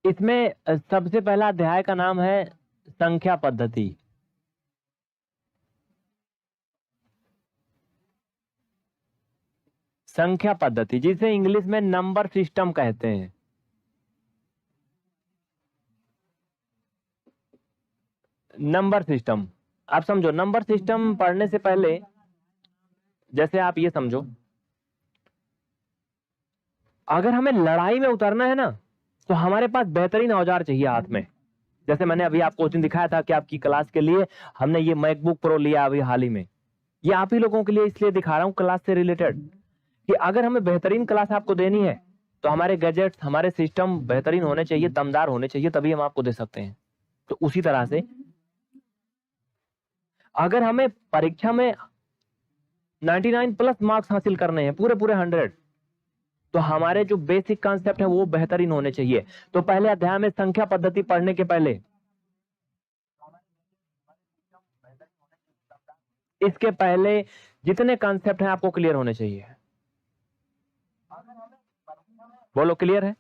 इसमें सबसे पहला अध्याय का नाम है संख्या पद्धति। संख्या पद्धति जिसे इंग्लिश में नंबर सिस्टम कहते हैं। नंबर सिस्टम, आप समझो, नंबर सिस्टम पढ़ने से पहले जैसे आप ये समझो, अगर हमें लड़ाई में उतरना है ना तो हमारे पास बेहतरीन औजार चाहिए हाथ में। जैसे मैंने अभी आपको उस दिन दिखाया था कि आपकी क्लास के लिए हमने ये मैकबुक प्रो लिया अभी हाल ही में। ये आप ही लोगों के लिए इसलिए दिखा रहा हूं क्लास से रिलेटेड, कि अगर हमें बेहतरीन क्लास आपको देनी है तो हमारे गैजेट्स, हमारे सिस्टम बेहतरीन होने चाहिए, दमदार होने चाहिए, तभी हम आपको दे सकते हैं। तो उसी तरह से अगर हमें परीक्षा में 99 प्लस मार्क्स हासिल करने हैं, पूरे 100, तो हमारे जो बेसिक कॉन्सेप्ट है वो बेहतरीन होने चाहिए। तो पहले अध्याय में संख्या पद्धति पढ़ने के पहले इसके पहले जितने कॉन्सेप्ट हैं आपको क्लियर होने चाहिए। बोलो क्लियर है?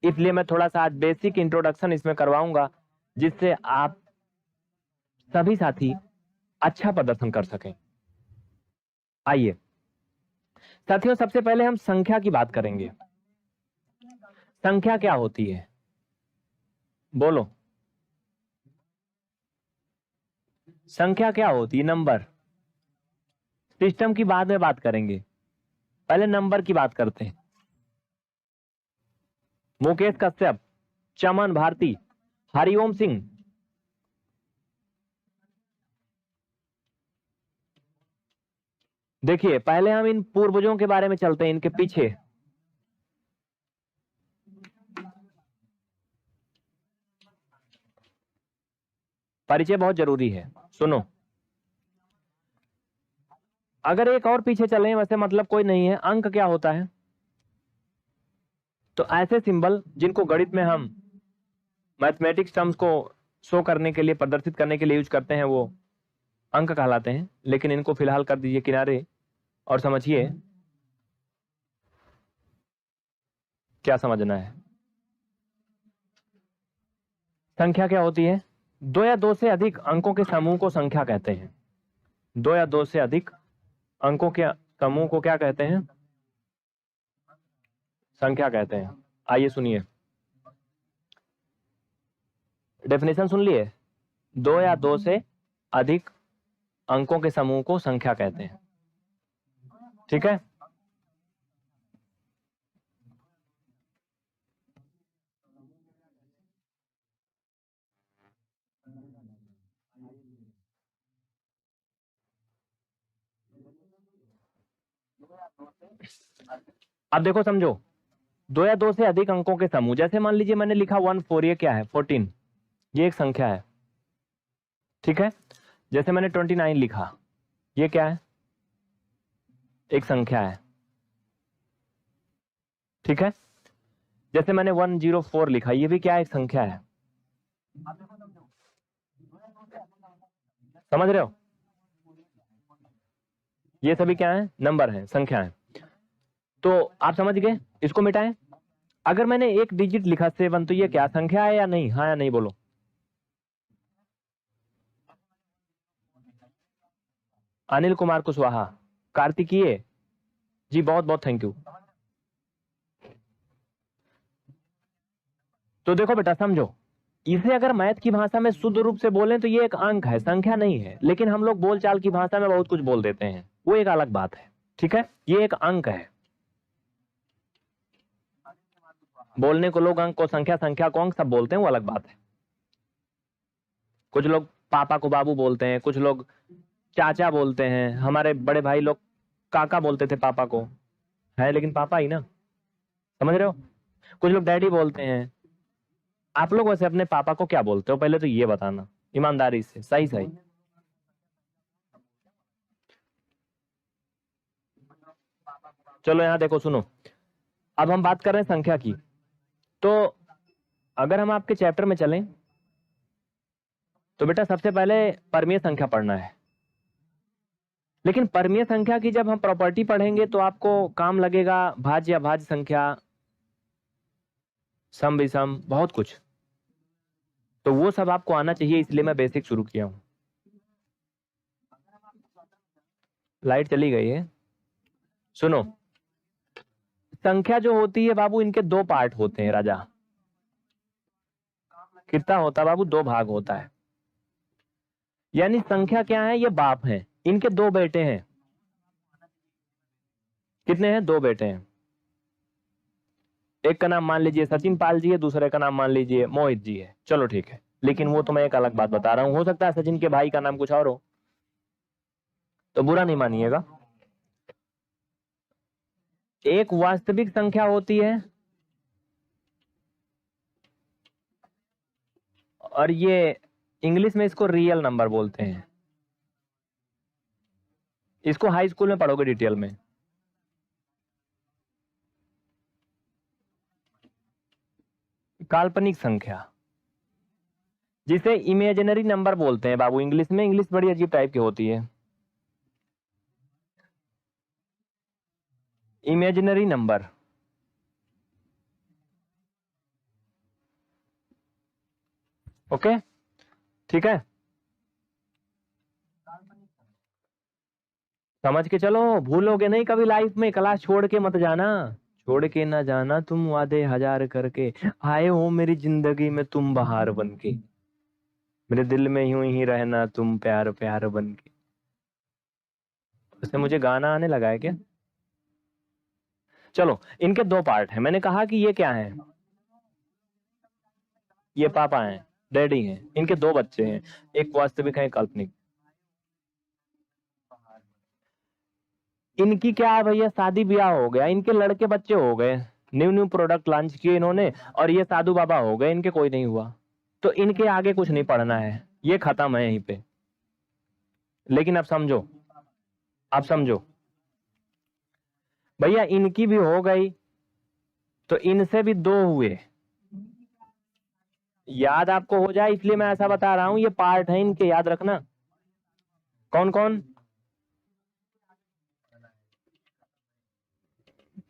इसलिए मैं थोड़ा सा आज बेसिक इंट्रोडक्शन इसमें करवाऊंगा जिससे आप सभी साथी अच्छा प्रदर्शन कर सकें। आइए साथियों, सबसे पहले हम संख्या की बात करेंगे। संख्या क्या होती है? बोलो, संख्या क्या होती है? नंबर सिस्टम की बाद में बात करेंगे, पहले नंबर की बात करते हैं। मुकेश कश्यप, चमन भारती, हरिओम सिंह, देखिए पहले हम इन पूर्वजों के बारे में चलते हैं, इनके पीछे। परिचय बहुत जरूरी है, सुनो। अगर एक और पीछे चलें, वैसे मतलब कोई नहीं है। अंक क्या होता है? तो ऐसे सिंबल जिनको गणित में हम मैथमेटिक्स टर्म्स को शो करने के लिए, प्रदर्शित करने के लिए यूज करते हैं, वो अंक कहलाते हैं। लेकिन इनको फिलहाल कर दीजिए किनारे और समझिए क्या समझना है। संख्या क्या होती है? 2 या 2 से अधिक अंकों के समूह को संख्या कहते हैं। 2 या 2 से अधिक अंकों के समूह को क्या कहते हैं? संख्या कहते हैं। आइए सुनिए, डेफिनेशन सुन लिए। 2 या 2 से अधिक अंकों के समूह को संख्या कहते हैं, ठीक है? अब देखो समझो, 2 या 2 से अधिक अंकों के समूह, जैसे मान लीजिए मैंने लिखा 14, ये क्या है? 14, ये एक संख्या है, ठीक है? जैसे मैंने 29 लिखा, ये क्या है? एक संख्या है, ठीक है? जैसे मैंने 104 लिखा, ये भी क्या है? एक संख्या है। समझ रहे हो? ये सभी क्या है? नंबर है, संख्या है। तो आप समझ गए? इसको मिटाएं। अगर मैंने एक डिजिट लिखा 7, तो ये क्या संख्या है या नहीं? हाँ या नहीं बोलो। अनिल कुमार कुशवाहा, कार्तिकीय जी, बहुत बहुत थैंक यू। तो देखो बेटा, समझो, इसे अगर मैथ की भाषा में शुद्ध रूप से बोलें तो ये एक अंक है, संख्या नहीं है। लेकिन हम लोग बोलचाल की भाषा में बहुत कुछ बोल देते हैं, वो एक अलग बात है, ठीक है? ये एक अंक है। बोलने को लोग अंक को संख्या, संख्या को अंक सब बोलते हैं, वो अलग बात है। कुछ लोग पापा को बाबू बोलते हैं, कुछ लोग चाचा बोलते हैं। हमारे बड़े भाई लोग काका बोलते थे पापा को, है लेकिन पापा ही ना, समझ रहे हो? कुछ लोग डैडी बोलते हैं। आप लोग वैसे अपने पापा को क्या बोलते हो? पहले तो ये बताना ईमानदारी से, सही सही। चलो यहाँ देखो, सुनो, अब हम बात कर रहे हैं संख्या की। तो अगर हम आपके चैप्टर में चलें तो बेटा सबसे पहले परमीय संख्या पढ़ना है। लेकिन परमीय संख्या की जब हम प्रॉपर्टी पढ़ेंगे तो आपको काम लगेगा भाज्य अभाज्य संख्या, सम विषम, बहुत कुछ। तो वो सब आपको आना चाहिए, इसलिए मैं बेसिक शुरू किया हूं। लाइट चली गई है। सुनो, संख्या जो होती है बाबू, इनके दो पार्ट होते हैं राजा। कितना होता है बाबू? दो भाग होता है। यानी संख्या क्या है? ये बाप है, इनके दो बेटे हैं। कितने हैं? दो बेटे हैं। एक का नाम मान लीजिए सचिन पाल जी है, दूसरे का नाम मान लीजिए मोहित जी है। चलो ठीक है, लेकिन वो तो मैं एक अलग बात बता रहा हूं। हो सकता है सचिन के भाई का नाम कुछ और हो, तो बुरा नहीं मानिएगा। एक वास्तविक संख्या होती है, और ये इंग्लिश में इसको रियल नंबर बोलते हैं। इसको हाई स्कूल में पढ़ोगे डिटेल में। काल्पनिक संख्या, जिसे इमेजिनरी नंबर बोलते हैं बाबू। इंग्लिश में, इंग्लिश बड़ी अजीब टाइप की होती है। इमेजिनरी नंबर, ओके, ठीक है, समझ के चलो। भूलोगे नहीं कभी लाइफ में, क्लास छोड़ के मत जाना। छोड़ के ना जाना तुम वादे हजार करके, आए हो मेरी जिंदगी में तुम बहार बन के, मेरे दिल में यूं ही रहना तुम प्यार प्यार बन के। उससे मुझे गाना आने लगा है क्या? चलो, इनके दो पार्ट हैं। मैंने कहा कि ये क्या है? ये पापा हैं, डैडी हैं। इनके दो बच्चे हैं, एक वास्तविक है, एक काल्पनिक। इनकी क्या है भैया? शादी ब्याह हो गया, इनके लड़के बच्चे हो गए, न्यू न्यू प्रोडक्ट लॉन्च किए इन्होंने, और ये साधु बाबा हो गए, इनके कोई नहीं हुआ। तो इनके आगे कुछ नहीं पढ़ना है, ये खत्म है यहीं पे। लेकिन अब समझो, आप समझो भैया, इनकी भी हो गई, तो इनसे भी दो हुए। याद आपको हो जाए इसलिए मैं ऐसा बता रहा हूं, ये पार्ट है इनके, याद रखना। कौन कौन?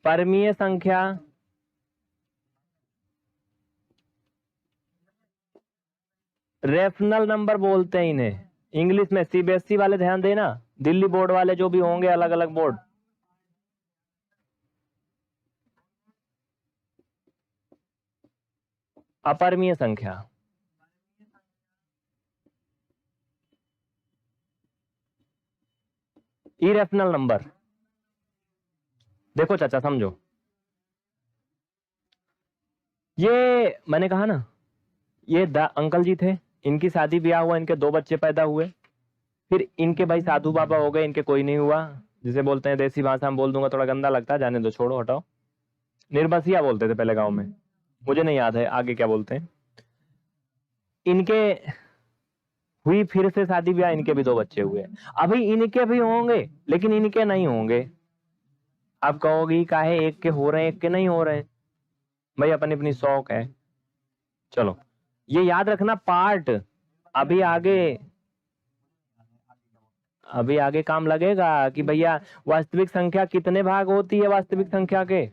परमीय संख्या, रेफनल नंबर बोलते हैं इन्हें इंग्लिश में। सीबीएसई वाले ध्यान देना, दिल्ली बोर्ड वाले जो भी होंगे, अलग अलग बोर्ड। अपरमीय संख्या, इरेफनल नंबर। देखो चाचा, समझो, ये मैंने कहा ना, ये अंकल जी थे, इनकी शादी ब्याह हुआ, इनके दो बच्चे पैदा हुए, फिर इनके भाई साधु बाबा हो गए, इनके कोई नहीं हुआ। जिसे बोलते हैं, देसी भाषा में बोल दूंगा, थोड़ा गंदा लगता है, जाने दो, छोड़ो, हटाओ। निर्बसिया बोलते थे पहले गांव में, मुझे नहीं याद है आगे क्या बोलते हैं। इनके हुई फिर से शादी ब्याह, इनके भी दो बच्चे हुए। अभी इनके भी होंगे, लेकिन इनके नहीं होंगे। आप कहोगी काहे एक के हो रहे हैं, एक के नहीं हो रहे हैं? भाई अपनी अपनी शौक है। चलो, ये याद रखना पार्ट। अभी आगे, अभी आगे काम लगेगा कि भैया वास्तविक संख्या कितने भाग होती है वास्तविक संख्या के।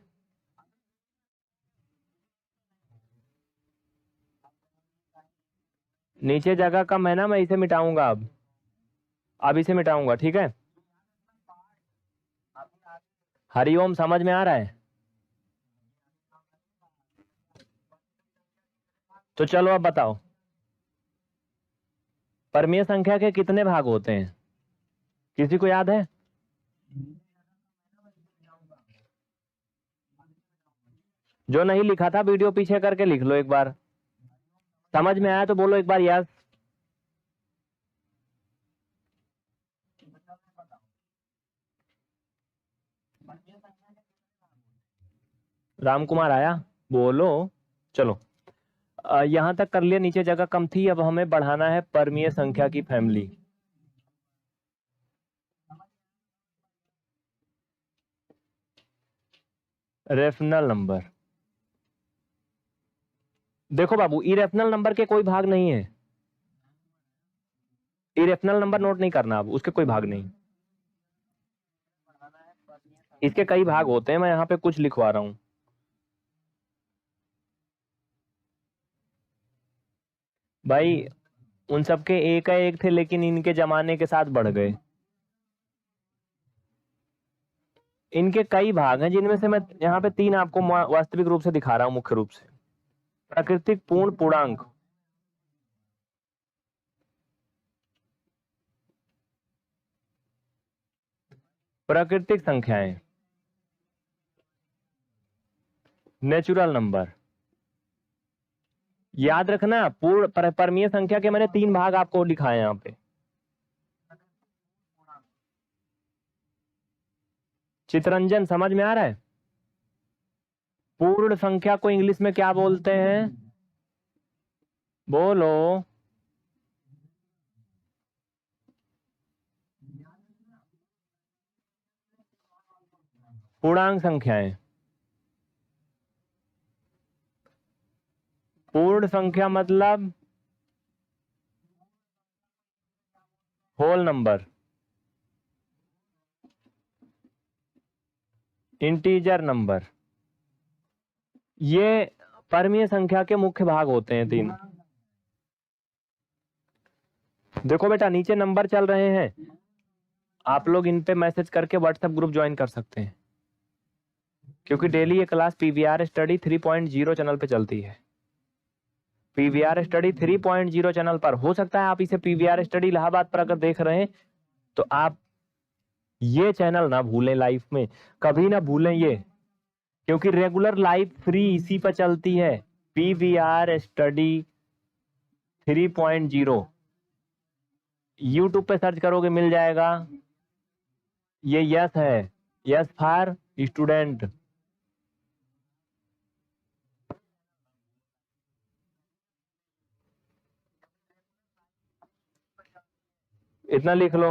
नीचे जगह कम है ना, मैं इसे मिटाऊंगा अब इसे मिटाऊंगा, ठीक है। हरिओम समझ में आ रहा है? तो चलो अब बताओ, परमीय संख्या के कितने भाग होते हैं? किसी को याद है? जो नहीं लिखा था वीडियो पीछे करके लिख लो एक बार। समझ में आया तो बोलो एक बार यस। राम कुमार आया, बोलो। चलो, यहां तक कर लिया, नीचे जगह कम थी, अब हमें बढ़ाना है परमीय संख्या की फैमिली। रेफनल नंबर, देखो बाबू, इरेफनल नंबर के कोई भाग नहीं है। इरेफनल नंबर नोट नहीं करना, अब उसके कोई भाग नहीं। इसके कई भाग होते हैं, मैं यहाँ पे कुछ लिखवा रहा हूं। भाई उन सबके एक एक थे, लेकिन इनके जमाने के साथ बढ़ गए। इनके कई भाग हैं, जिनमें से मैं यहाँ पे 3 आपको वास्तविक रूप से दिखा रहा हूं। मुख्य रूप से प्राकृतिक, पूर्ण, पूर्णांक। प्राकृतिक संख्याएं, नेचुरल नंबर। याद रखना, पूर्ण परमीय संख्या के मैंने 3 भाग आपको लिखाए यहाँ पे। चितरंजन समझ में आ रहा है? पूर्ण संख्या को इंग्लिश में क्या बोलते हैं? बोलो। पूर्णांक संख्याएं। पूर्ण संख्या मतलब होल नंबर, इंटीजर नंबर। ये परमीय संख्या के मुख्य भाग होते हैं 3। देखो बेटा, नीचे नंबर चल रहे हैं, आप लोग इन पे मैसेज करके व्हाट्सएप ग्रुप ज्वाइन कर सकते हैं, क्योंकि डेली ये क्लास पीवीआर स्टडी 3.0 चैनल पे चलती है। पीवीआर स्टडी 3.0 चैनल पर। हो सकता है आप इसे पीवीआर स्टडी इलाहाबाद पर अगर देख रहे हैं तो आप ये चैनल ना भूलें, लाइफ में कभी ना भूलें ये, क्योंकि रेगुलर लाइव फ्री इसी पर चलती है। पीवीआर स्टडी 3.0 यूट्यूब पे सर्च करोगे मिल जाएगा। ये यस है, यस फॉर स्टूडेंट। इतना लिख लो।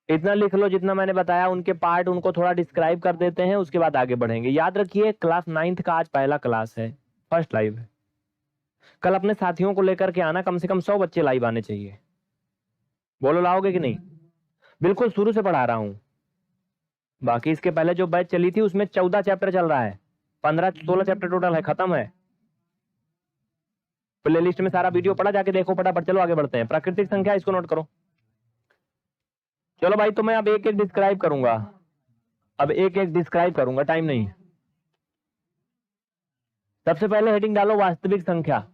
इतना लिख लो जितना मैंने बताया, उनके पार्ट उनको थोड़ा डिस्क्राइब कर देते हैं, उसके बाद आगे बढ़ेंगे। याद रखिए, क्लास 9th का आज पहला क्लास है, फर्स्ट लाइव है। कल अपने साथियों को लेकर के आना, कम से कम 100 बच्चे लाइव आने चाहिए। बोलो लाओगे कि नहीं? बिल्कुल शुरू से पढ़ा रहा हूं। बाकी इसके पहले जो बैच चली थी उसमें 14 चैप्टर चल रहा है, 15-16 चैप्टर टोटल है, खत्म है। प्ले लिस्ट में सारा वीडियो पढ़ा, जाके देखो फटाफट। चलो आगे बढ़ते हैं। प्राकृतिक संख्या, इसको नोट करो। चलो भाई, तो मैं अब एक एक डिस्क्राइब करूंगा, अब एक एक डिस्क्राइब करूंगा, टाइम नहीं। सबसे पहले हेडिंग डालो वास्तविक संख्या,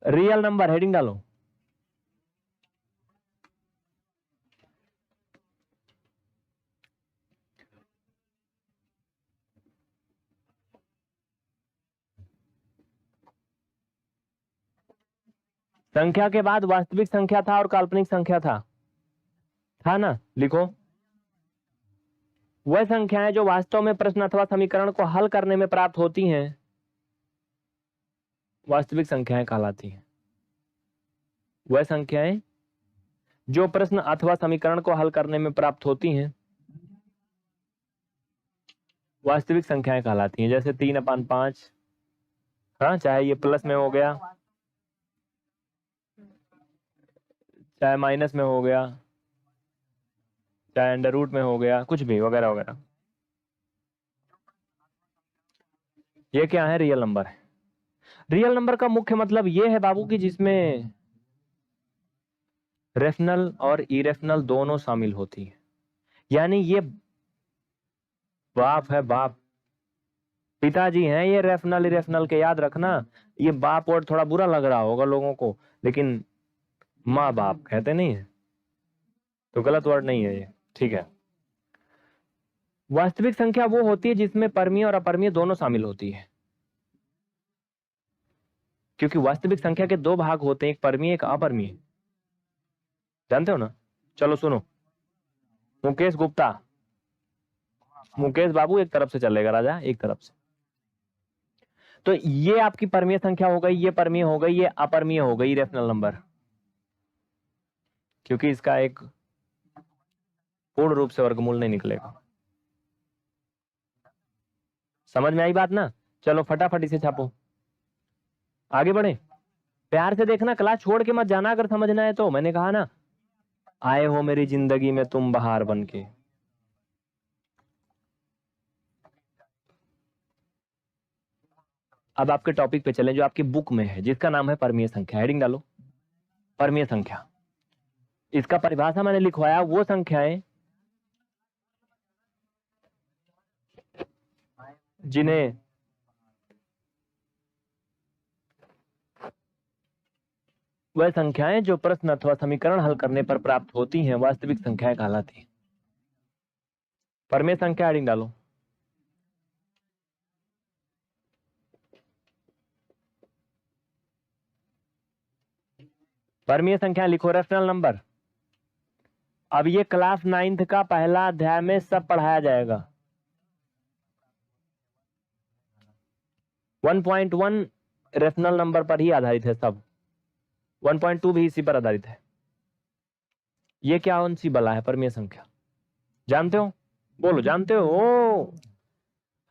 रियल नंबर, हेडिंग डालो। संख्या के बाद वास्तविक संख्या था और काल्पनिक संख्या था ना? लिखो, वह संख्याएं जो वास्तव में प्रश्न अथवा समीकरण को हल करने में प्राप्त होती हैं, वास्तविक संख्याएं कहलाती हैं। वह संख्याएं जो प्रश्न अथवा समीकरण को हल करने में प्राप्त होती हैं, वास्तविक संख्याएं कहलाती हैं। जैसे 3/5, हाँ, चाहे ये प्लस में हो गया, चाहे माइनस में हो गया, चाहे अंडर रूट में हो गया, कुछ भी वगैरह वगैरह। ये क्या है? रियल नंबर है। रियल नंबर का मुख्य मतलब ये है बाबू कि जिसमें रेशनल और इरेशनल दोनों शामिल होती है। यानी ये बाप है, बाप, पिताजी हैं ये रेशनल इरेशनल के। याद रखना, ये बाप वर्ड थोड़ा बुरा लग रहा होगा लोगों को, लेकिन माँ बाप कहते नहीं है, तो गलत वर्ड नहीं है ये, ठीक है। वास्तविक संख्या वो होती है जिसमें परमीय और अपरमीय दोनों शामिल होती है, क्योंकि वास्तविक संख्या के 2 भाग होते हैं, एक परमीय एक अपरमीय। जानते हो ना? चलो सुनो, मुकेश गुप्ता, मुकेश बाबू एक तरफ से चलेगा, राजा एक तरफ से। तो ये आपकी परमीय संख्या हो गई, ये परमीय हो गई, ये अपरमीय हो गई, रेशनल नंबर, क्योंकि इसका एक पूर्ण रूप से वर्गमूल नहीं निकलेगा। समझ में आई बात ना? चलो फटाफट इसे छापो, आगे बढ़े। प्यार से देखना, क्लास छोड़ के मत जाना अगर समझना है तो। मैंने कहा ना, आए हो मेरी जिंदगी में तुम बहार बनके। अब आपके टॉपिक पे चलें जो आपकी बुक में है, जिसका नाम है परमीय संख्या। हेडिंग डालो, परमीय संख्या। इसका परिभाषा मैंने लिखवाया, वो संख्याएं जिन्हें वह संख्याएं जो प्रश्न अथवा समीकरण हल करने पर प्राप्त होती हैं वास्तविक संख्याएं कहलाती हैं। परमीय संख्या हेडिंग डालो। परमीय संख्या लिखो, रेशनल नंबर। अब ये क्लास 9th का पहला अध्याय में सब पढ़ाया जाएगा। 1.1 रेशनल नंबर पर ही आधारित है सब। 1.2 भी इसी पर आधारित है। ये क्या कौन सी बला है परमीय संख्या, जानते हो? बोलो, जानते हो? ओ,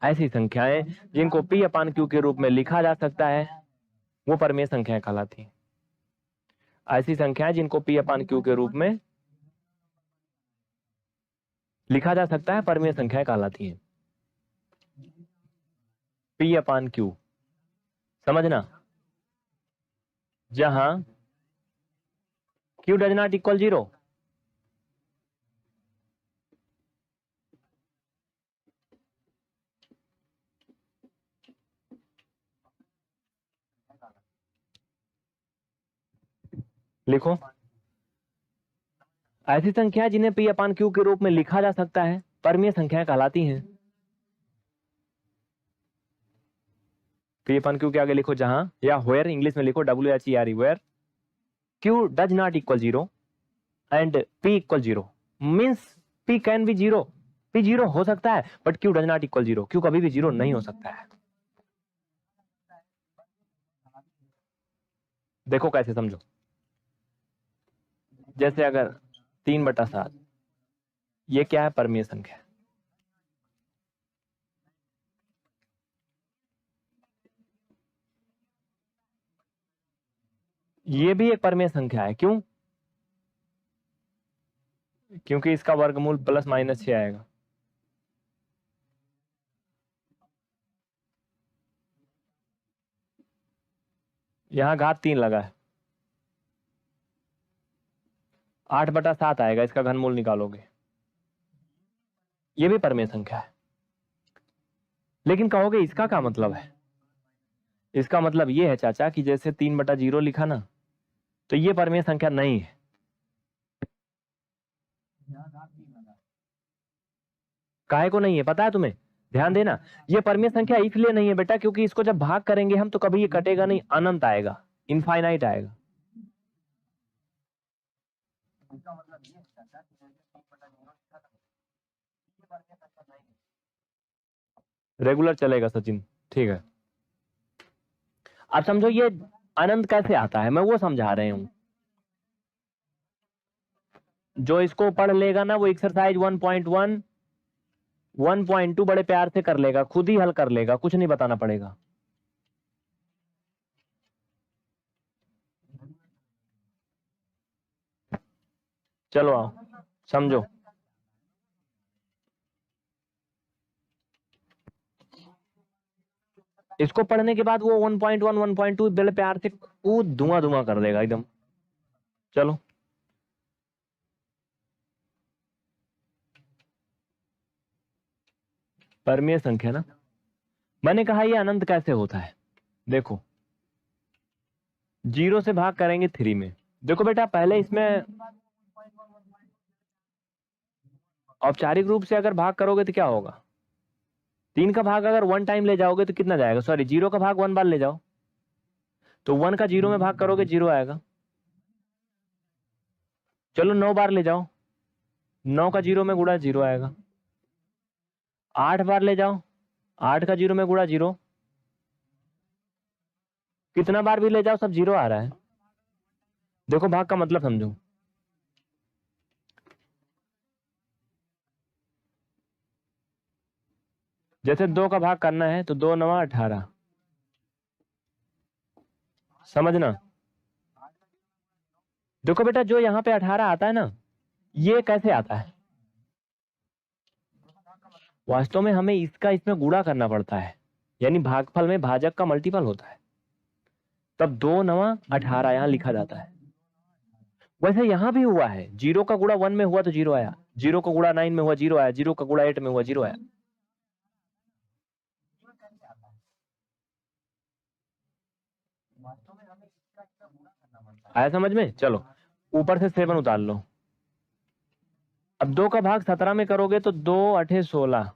ऐसी संख्याएं जिनको P अपान Q के रूप में लिखा जा सकता है वो परमीय संख्याएं कहलाती हैं। ऐसी संख्याएं जिनको P अपान Q के रूप में लिखा जा सकता है परमीय संख्याएं कहलाती हैं। P अपान Q, समझना, जहां Q डज नॉट इक्वल 0, लिखो। ऐसी संख्या जिन्हें P अपान Q के रूप में लिखा जा सकता है परमीय संख्याएं कहलाती हैं। P अपान Q के आगे लिखो जहां, या व्हेयर इंग्लिश में लिखो, WHERE, where Q does not equal 0 and P equal 0 means P can be 0। P 0 हो सकता है but Q does not equal 0, Q कभी भी 0 नहीं हो सकता है। देखो कैसे समझो, जैसे अगर 3/7 ये क्या है, परमीय संख्या। ये भी एक परमीय संख्या है। क्यों? क्योंकि इसका वर्गमूल ±6 आएगा। यहां घात 3 लगा है, 8/7 आएगा, इसका घनमूल निकालोगे। ये भी परमीय संख्या है। लेकिन कहोगे इसका क्या मतलब है? इसका मतलब ये है चाचा कि जैसे 3/0 लिखा ना, तो ये परमीय संख्या नहीं है। काहे को नहीं है पता है तुम्हें? ध्यान देना, ये परमीय संख्या इसलिए नहीं है बेटा क्योंकि इसको जब भाग करेंगे हम तो कभी ये कटेगा नहीं, अनंत आएगा, इनफाइनाइट आएगा। रेगुलर चलेगा सचिन, ठीक है। अब समझो ये अनंत कैसे आता है, मैं वो समझा रहे हूं। जो इसको पढ़ लेगा ना वो एक्सरसाइज 1.1 1.2 बड़े प्यार से कर लेगा, खुद ही हल कर लेगा, कुछ नहीं बताना पड़ेगा। चलो आओ समझो। इसको पढ़ने के बाद वो 1.1 1.2 बड़े प्यार से कूद धुआं धुआं कर देगा एकदम। चलो परमीय संख्या ना, मैंने कहा ये अनंत कैसे होता है। देखो 0 से भाग करेंगे 3 में। देखो बेटा पहले इसमें औपचारिक रूप से अगर भाग करोगे तो क्या होगा, 3 का भाग अगर 1 टाइम ले जाओगे तो कितना जाएगा, सॉरी 0 का भाग 1 बार ले जाओ तो 1 का 0 में भाग करोगे 0 आएगा। चलो 9 बार ले जाओ, 9 का 0 में गुणा 0 आएगा। 8 बार ले जाओ, 8 का 0 में गुणा 0, कितना बार भी ले जाओ सब 0 आ रहा है। देखो भाग का मतलब समझो, जैसे 2 का भाग करना है तो 2 9 18, समझना। देखो बेटा जो यहाँ पे 18 आता है ना, ये कैसे आता है, वास्तव में हमें इसका इसमें गुणा करना पड़ता है। यानी भागफल में भाजक का मल्टीपल होता है, तब 2 9 18 यहां लिखा जाता है। वैसे यहां भी हुआ है, 0 का गुणा 1 में हुआ तो 0 आया, 0 का गुणा 9 में हुआ 0 आया, 0 का गुणा 8 में हुआ 0 आया। आया समझ में? चलो ऊपर से 7 उतार लो। अब 2 का भाग 17 में करोगे तो 2 8 16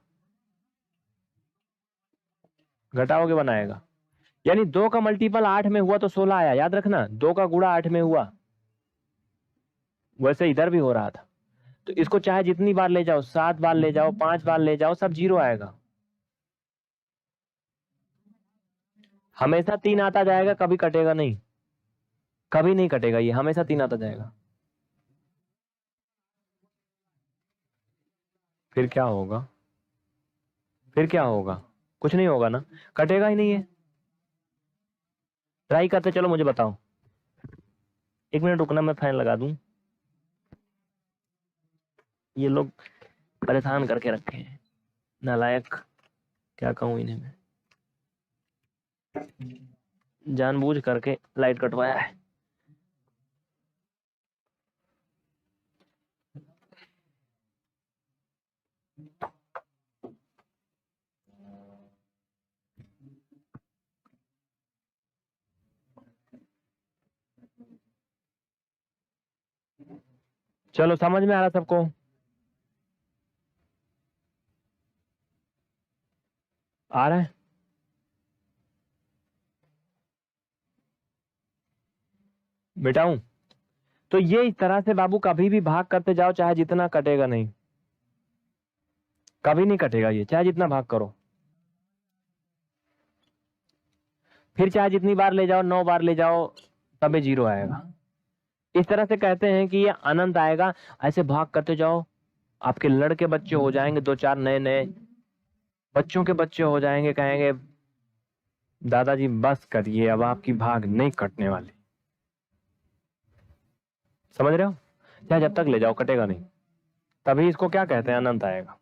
घटाओगे बनाएगा, यानी 2 का मल्टीपल 8 में हुआ तो 16 आया। याद रखना 2 का गुणा 8 में हुआ, वैसे इधर भी हो रहा था। तो इसको चाहे जितनी बार ले जाओ, 7 बार ले जाओ, 5 बार ले जाओ, सब 0 आएगा। हमेशा 3 आता जाएगा, कभी कटेगा नहीं, कभी नहीं कटेगा, ये हमेशा 3 आता जाएगा। फिर क्या होगा? फिर क्या होगा? कुछ नहीं होगा ना, कटेगा ही नहीं है। ट्राई करते चलो, मुझे बताओ। 1 मिनट रुकना, मैं फैन लगा दूं। ये लोग परेशान करके रखे हैं, नालायक, क्या कहूं इन्हें मैं। जानबूझ करके लाइट कटवाया है। चलो समझ में आ रहा सबको? आ रहा है? बेटाऊं तो ये इस तरह से बाबू कभी भी भाग करते जाओ, चाहे जितना कटेगा नहीं, कभी नहीं कटेगा ये, चाहे जितना भाग करो। फिर चाहे जितनी बार ले जाओ, 9 बार ले जाओ, तभी 0 आएगा। इस तरह से कहते हैं कि ये अनंत आएगा। ऐसे भाग करते जाओ, आपके लड़के बच्चे हो जाएंगे, 2 4 नए नए बच्चों के बच्चे हो जाएंगे, कहेंगे दादाजी बस करिए, अब आपकी भाग नहीं कटने वाली। समझ रहे हो? चाहे जब तक ले जाओ कटेगा नहीं, तभी इसको क्या कहते हैं, अनंत आएगा।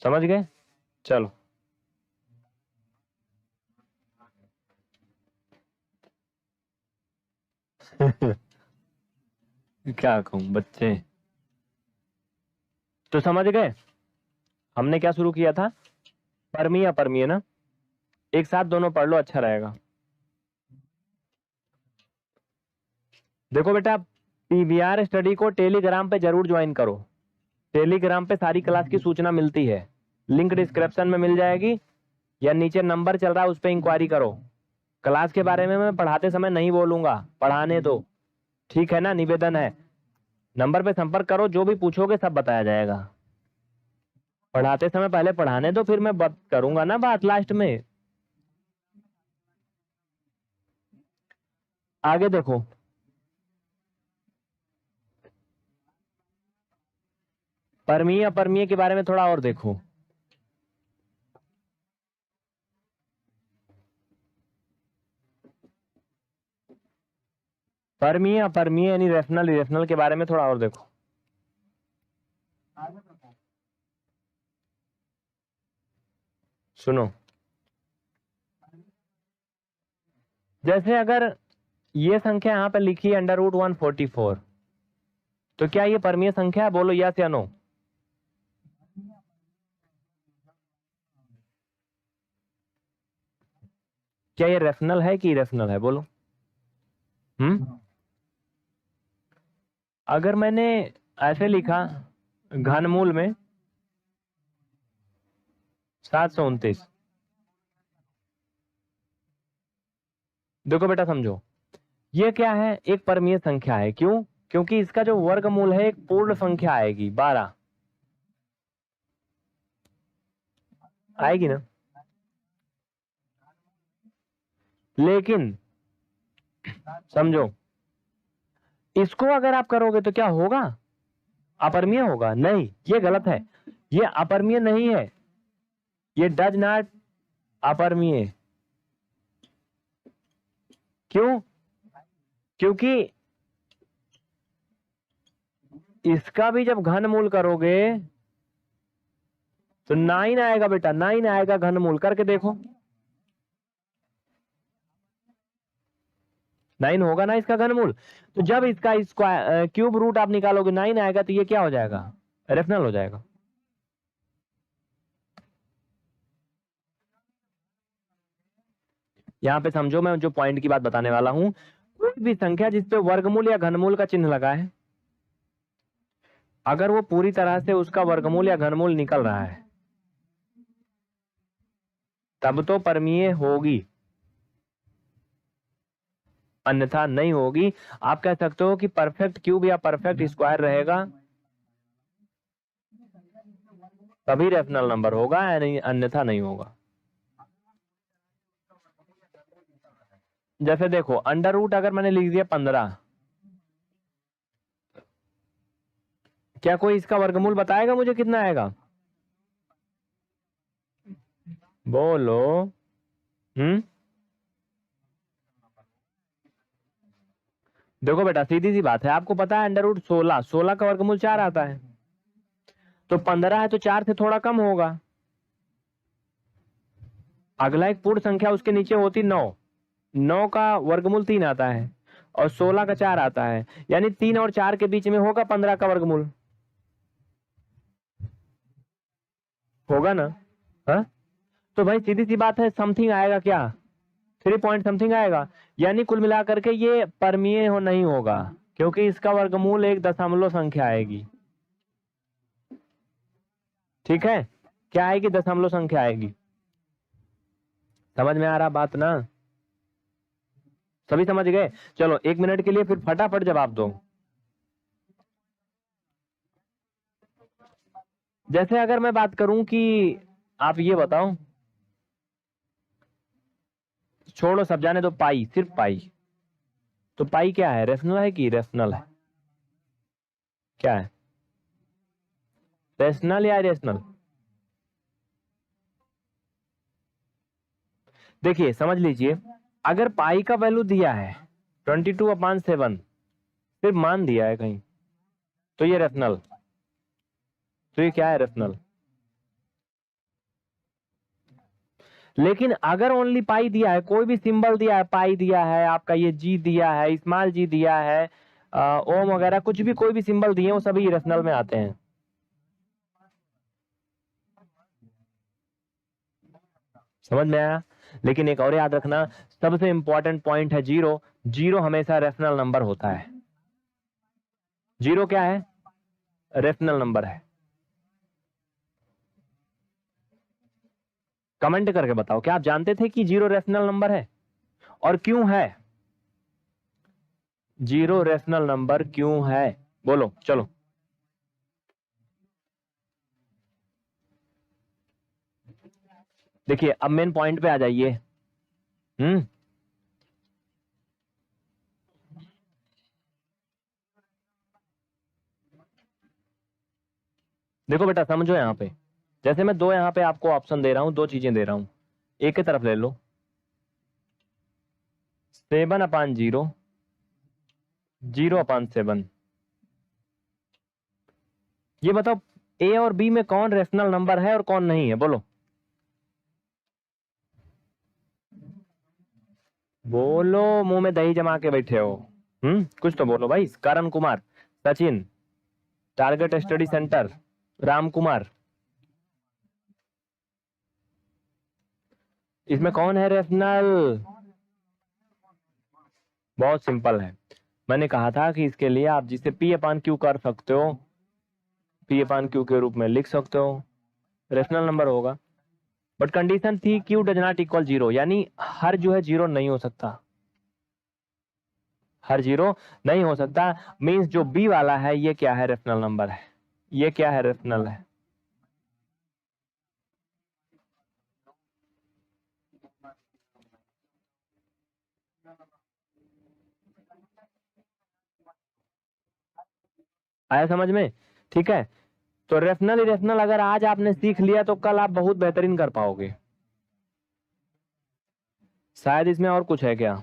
समझ गए? चलो क्या कहूं बच्चे। तो समझ गए हमने क्या शुरू किया था? परमीय अपरमीय ना, एक साथ दोनों पढ़ लो, अच्छा रहेगा। देखो बेटा, पीवीआर स्टडी को टेलीग्राम पे जरूर ज्वाइन करो। टेलीग्राम पे सारी क्लास की सूचना मिलती है, लिंक डिस्क्रिप्शन में मिल जाएगी, या नीचे नंबर चल रहा है उस पर इंक्वायरी करो। क्लास के बारे में मैं पढ़ाते समय नहीं बोलूंगा, पढ़ाने दो, ठीक है ना? निवेदन है, नंबर पे संपर्क करो, जो भी पूछोगे सब बताया जाएगा। पढ़ाते समय पहले पढ़ाने दो, फिर मैं बात करूंगा ना, बात लास्ट में। आगे देखो, परमीय अपरमीय के बारे में थोड़ा और देखो। परमीय अपरमीय यानी रेशनल इरेशनल के बारे में थोड़ा और देखो। सुनो, जैसे अगर ये संख्या यहां पे लिखी है √144, तो क्या ये परमीय संख्या है? बोलो यस या नो। क्या ये रेशनल है कि इरेशनल है? बोलो। अगर मैंने ऐसे लिखा घनमूल में 729, देखो बेटा समझो, ये क्या है? एक परमीय संख्या है। क्यों? क्योंकि इसका जो वर्गमूल है एक पूर्ण संख्या आएगी, 12 आएगी ना। लेकिन समझो, इसको अगर आप करोगे तो क्या होगा? अपरमीय होगा? नहीं, ये गलत है, ये अपरमीय नहीं है, ये डज नॉट अपरमीय। क्यों? क्योंकि इसका भी जब घनमूल करोगे तो 9 आएगा बेटा, 9 आएगा घनमूल, करके देखो 9 होगा ना इसका घनमूल। तो जब इसका स्क्वायर क्यूब रूट आप निकालोगे 9 आएगा, तो ये क्या हो जाएगा, रेफनल हो जाएगा। यहां पे समझो, मैं जो पॉइंट की बात बताने वाला हूं, कोई भी संख्या जिसपे वर्गमूल या घनमूल का चिन्ह लगा है, अगर वो पूरी तरह से उसका वर्गमूल या घनमूल निकल रहा है तब तो परमीय होगी, अन्यथा नहीं होगी। आप कह सकते हो कि परफेक्ट क्यूब या परफेक्ट स्क्वायर रहेगा तभी रेफनल नंबर होगा, अन्यथा नहीं होगा। जैसे देखो, अंडर रूट अगर मैंने लिख दिया 15, क्या कोई इसका वर्गमूल बताएगा मुझे कितना आएगा, बोलो। देखो बेटा, सीधी सी बात है, आपको पता है अंडर रूट 16, 16 का वर्गमूल 4 आता है, तो 15 है तो 4 से थोड़ा कम होगा। अगला एक पूर्ण संख्या उसके नीचे होती 9, 9 का वर्गमूल 3 आता है और 16 का 4 आता है, यानी 3 और 4 के बीच में होगा 15 का वर्गमूल, होगा ना। हा? तो भाई सीधी सी बात है, समथिंग आएगा क्या, 3 पॉइंट समथिंग आएगा, यानी कुल मिलाकर के ये परमीय हो नहीं होगा, क्योंकि इसका वर्गमूल एक दशमलव संख्या आएगी। ठीक है, क्या आएगी, दशमलव संख्या आएगी। समझ में आ रहा बात ना, सभी समझ गए। चलो 1 मिनट के लिए फिर फटाफट जवाब दो। जैसे अगर मैं बात करूं कि आप ये बताओ, छोड़ो सब जाने दो, पाई, सिर्फ पाई, तो पाई क्या है, रेशनल है कि इरेशनल है, क्या है, रेशनल या इरेशनल। देखिए समझ लीजिए, अगर पाई का वैल्यू दिया है 22/7, सिर्फ मान दिया है कहीं, तो ये रेशनल, तो ये क्या है, रेशनल। लेकिन अगर ओनली पाई दिया है, कोई भी सिंबल दिया है, पाई दिया है आपका, ये जी दिया है, स्मॉल जी दिया है, ओम वगैरह कुछ भी, कोई भी सिंबल दिए वो सभी इरेशनल में आते हैं। समझ में आया। लेकिन एक और याद रखना, सबसे इंपॉर्टेंट पॉइंट है जीरो, जीरो हमेशा रेशनल नंबर होता है। जीरो क्या है, रेशनल नंबर है। कमेंट करके बताओ, क्या आप जानते थे कि जीरो रेशनल नंबर है, और क्यों है जीरो रेशनल नंबर, क्यों है, बोलो चलो। देखिए अब मेन पॉइंट पे आ जाइए। देखो बेटा समझो, यहाँ पे जैसे मैं दो, यहाँ पे आपको ऑप्शन दे रहा हूं, दो चीजें दे रहा हूं, एक की तरफ ले लो 7/0, 0/7। ये बताओ ए और बी में कौन रेशनल नंबर है और कौन नहीं है, बोलो बोलो, मुंह में दही जमा के बैठे हो। कुछ तो बोलो भाई। Karan Kumar, Sachin, target study centre, Ram Kumar, इसमें कौन है रेशनल। बहुत सिंपल है, मैंने कहा था कि इसके लिए आप जिसे P/Q कर सकते हो, P/Q के रूप में लिख सकते हो, रेशनल नंबर होगा। बट कंडीशन थी Q डज नॉट इक्वल 0, यानी हर जो है 0 नहीं हो सकता, हर 0 नहीं हो सकता। मींस जो B वाला है ये क्या है, रेशनल नंबर है, ये क्या है, रेशनल है। आया समझ में, ठीक है। तो रेशनल इरेशनल अगर आज आपने सीख लिया तो कल आप बहुत बेहतरीन कर पाओगे। शायद इसमें और कुछ है क्या,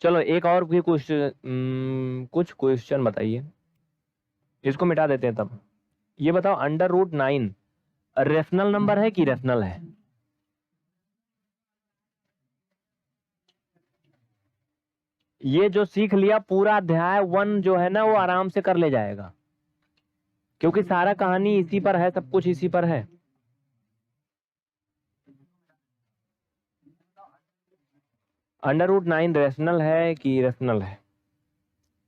चलो एक और भी कुछ क्वेश्चन बताइए, इसको मिटा देते हैं तब। ये बताओ √9 रेशनल नंबर है कि इरेशनल है? ये जो सीख लिया पूरा अध्याय 1 जो है ना वो आराम से कर ले जाएगा, क्योंकि सारा कहानी इसी पर है, सब कुछ इसी पर है। √9 रेशनल है कि इरेशनल है?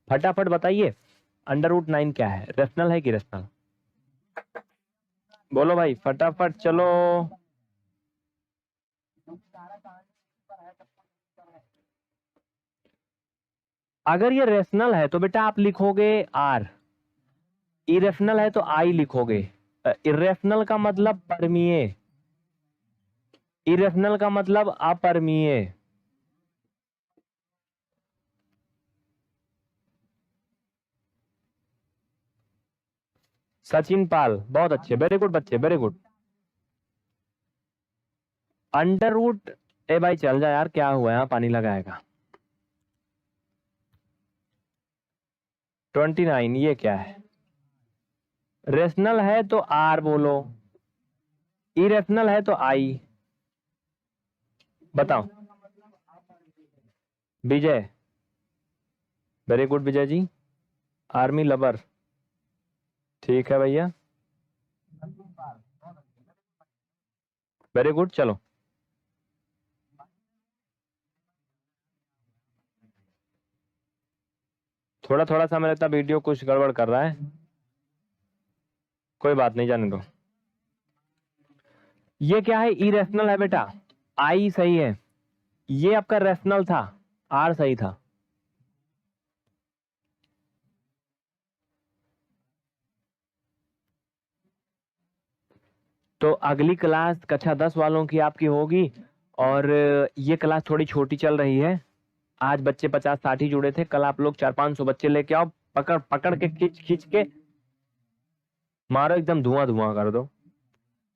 फटाफट बताइए, √9 क्या है, रेशनल है कि इरेशनल? बोलो भाई फटाफट, चलो। अगर ये रेशनल है तो बेटा आप लिखोगे R, इरेशनल है तो I लिखोगे। इरेशनल का मतलब परमीय, इरेशनल का मतलब अपरमीय। सचिन पाल, बहुत अच्छे, वेरी गुड बच्चे, वेरी गुड। √ ए भाई चल जा यार, क्या हुआ, यहाँ पानी लगाएगा। 29 ये क्या है? रेशनल है तो R बोलो, इरेशनल है तो I। बताओ। विजय, very good Vijay ji, army lover, ठीक है भैया, वेरी गुड। चलो थोड़ा थोड़ा सा मेरे लगता वीडियो कुछ गड़बड़ कर रहा है, कोई बात नहीं, जाने दो। ये क्या है? इरेशनल है बेटा, I सही है, ये आपका रेशनल था, R सही था। तो अगली क्लास कक्षा 10 वालों की आपकी होगी, और ये क्लास थोड़ी छोटी चल रही है। आज बच्चे 50-60 ही जुड़े थे, कल आप लोग 400-500 बच्चे लेके आओ, पकड़ पकड़ के खींच खींच के मारो, एकदम धुआं धुआं कर दो,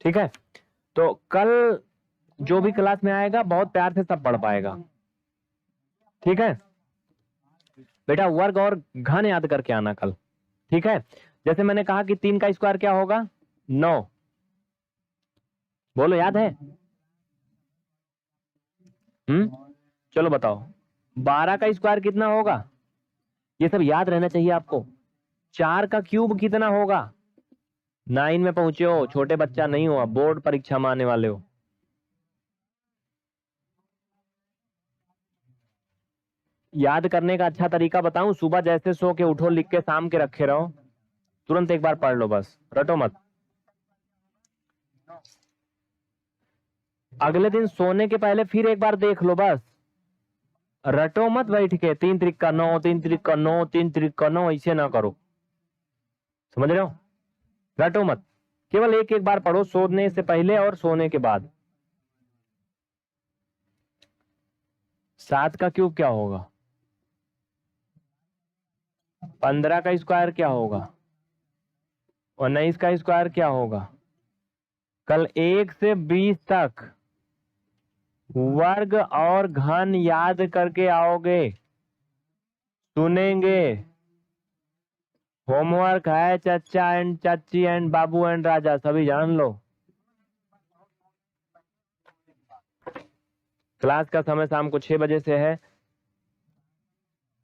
ठीक है? तो कल जो भी क्लास में आएगा बहुत प्यार से सब पढ़ पाएगा, ठीक है बेटा? वर्ग और घन याद करके आना कल, ठीक है? जैसे मैंने कहा कि 3 का स्क्वायर क्या होगा? 9, बोलो याद है? चलो बताओ, 12 का स्क्वायर कितना होगा? ये सब याद रहना चाहिए आपको। 4 का क्यूब कितना होगा? 9 में पहुंचे हो, छोटे बच्चा नहीं हो, बोर्ड परीक्षा में आने वाले हो। याद करने का अच्छा तरीका बताऊं? सुबह जैसे सो के उठो, लिख के शाम के रखे रहो, तुरंत एक बार पढ़ लो, बस रटो मत। अगले दिन सोने के पहले फिर एक बार देख लो, बस रटो मत बैठ के, 3 त्रिक का 9, 3 त्रिक का 9, 3 त्रिक का 9, ऐसे ना करो, समझ रहे हो? रटो मत, केवल एक एक बार पढ़ो, सोने से पहले और सोने के बाद। 7 का क्यूब क्या होगा? 15 का स्क्वायर क्या होगा? 19 का स्क्वायर क्या होगा? कल 1 से 20 तक वर्ग और घन याद करके आओगे, सुनेंगे। होमवर्क है, चचा एंड चाची एंड बाबू एंड राजा सभी जान लो। क्लास का समय शाम को 6 बजे से है।